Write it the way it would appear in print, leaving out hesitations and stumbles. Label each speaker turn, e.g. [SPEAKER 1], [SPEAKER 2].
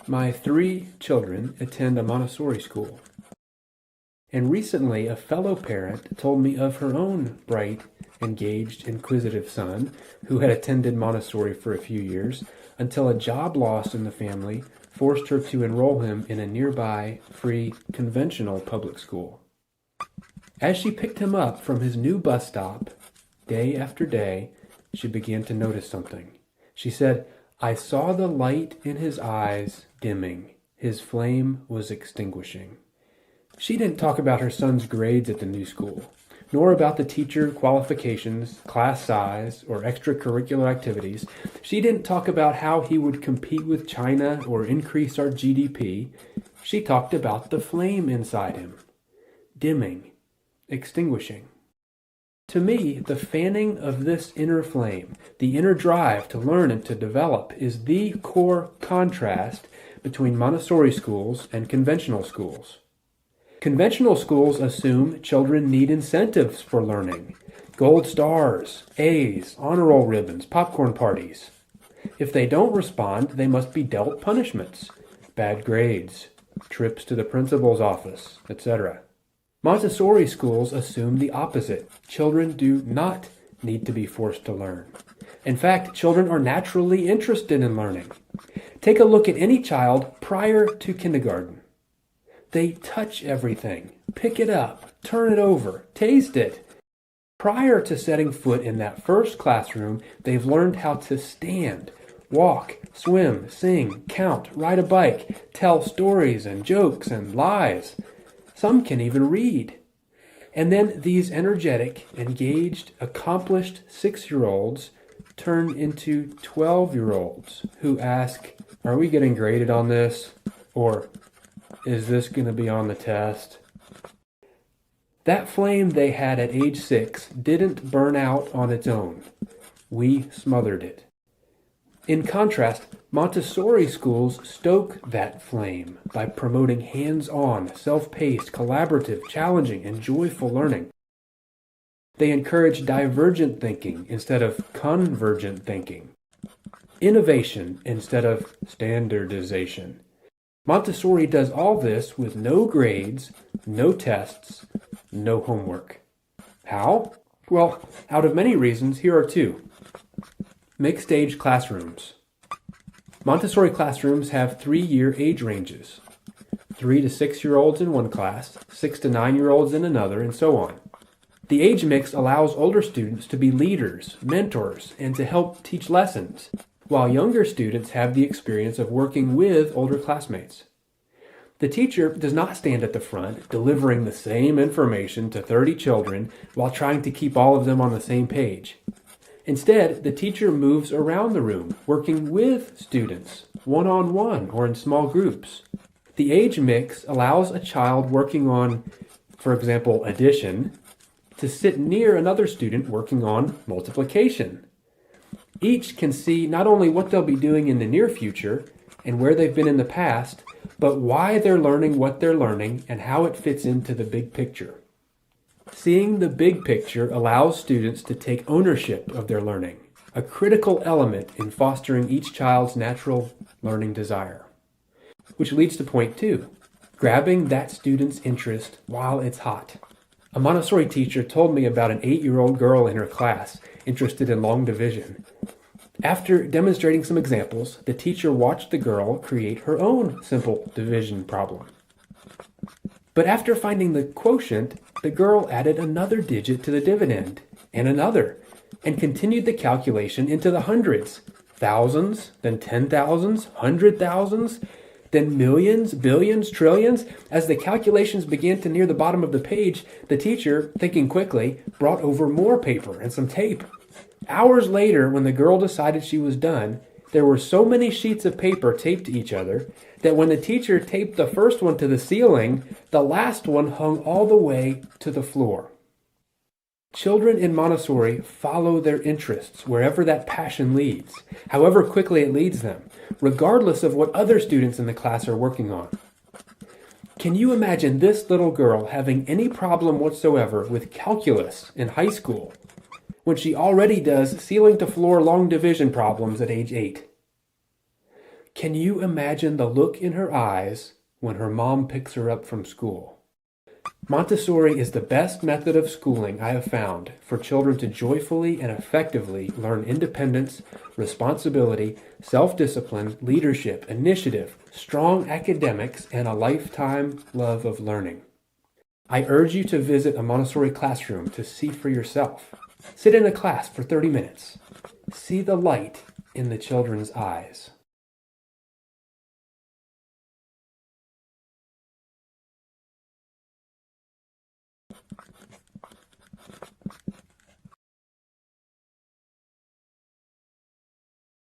[SPEAKER 1] My 3 children attend a Montessori school, and recently a fellow parent told me of her own bright, engaged, inquisitive son who had attended Montessori for a few years until a job loss in the family forced her to enroll him in a nearby, free, conventional public school. As she picked him up from his new bus stop, day after day, she began to notice something. She said, "I saw the light in his eyes dimming. His flame was extinguishing." She didn't talk about her son's grades at the new school, nor about the teacher qualifications, class size, or extracurricular activities. She didn't talk about how he would compete with China or increase our GDP. She talked about the flame inside him, dimming, extinguishing. To me, the fanning of this inner flame, the inner drive to learn and to develop, is the core contrast between Montessori schools and conventional schools. Conventional schools assume children need incentives for learning. Gold stars, A's, honor roll ribbons, popcorn parties. If they don't respond, they must be dealt punishments, bad grades, trips to the principal's office, etc. Montessori schools assume the opposite. Children do not need to be forced to learn. In fact, children are naturally interested in learning. Take a look at any child prior to kindergarten. They touch everything, pick it up, turn it over, taste it. Prior to setting foot in that first classroom, they've learned how to stand, walk, swim, sing, count, ride a bike, tell stories and jokes and lies. Some can even read. And then these energetic, engaged, accomplished 6-year-olds turn into 12-year-olds who ask, "Are we getting graded on this?" Or, "Is this going to be on the test?" That flame they had at age 6 didn't burn out on its own. We smothered it. In contrast, Montessori schools stoke that flame by promoting hands-on, self-paced, collaborative, challenging, and joyful learning. They encourage divergent thinking instead of convergent thinking, innovation instead of standardization. Montessori does all this with no grades, no tests, no homework. How? Well, out of many reasons, here are 2. Mixed-age classrooms. Montessori classrooms have 3-year age ranges. 3 to 6-year-olds in one class, 6 to 9-year-olds in another, and so on. The age mix allows older students to be leaders, mentors, and to help teach lessons, while younger students have the experience of working with older classmates. The teacher does not stand at the front, delivering the same information to 30 children while trying to keep all of them on the same page. Instead, the teacher moves around the room, working with students, one-on-one or in small groups. The age mix allows a child working on, for example, addition, to sit near another student working on multiplication. Each can see not only what they'll be doing in the near future and where they've been in the past, but why they're learning what they're learning and how it fits into the big picture. Seeing the big picture allows students to take ownership of their learning, a critical element in fostering each child's natural learning desire. Which leads to point 2, grabbing that student's interest while it's hot. A Montessori teacher told me about an 8-year-old girl in her class interested in long division. After demonstrating some examples, the teacher watched the girl create her own simple division problem. But after finding the quotient, the girl added another digit to the dividend, and another, and continued the calculation into the hundreds, thousands, then 10,000s, 100,000s, then millions, billions, trillions. As the calculations began to near the bottom of the page, the teacher, thinking quickly, brought over more paper and some tape. Hours later, when the girl decided she was done, there were so many sheets of paper taped to each other that when the teacher taped the first one to the ceiling, the last one hung all the way to the floor. Children in Montessori follow their interests wherever that passion leads, however quickly it leads them, regardless of what other students in the class are working on. Can you imagine this little girl having any problem whatsoever with calculus in high school when she already does ceiling-to-floor long division problems at age 8? Can you imagine the look in her eyes when her mom picks her up from school? Montessori is the best method of schooling I have found for children to joyfully and effectively learn independence, responsibility, self-discipline, leadership, initiative, strong academics, and a lifetime love of learning. I urge you to visit a Montessori classroom to see for yourself. Sit in a class for 30 minutes. See the light in the children's eyes.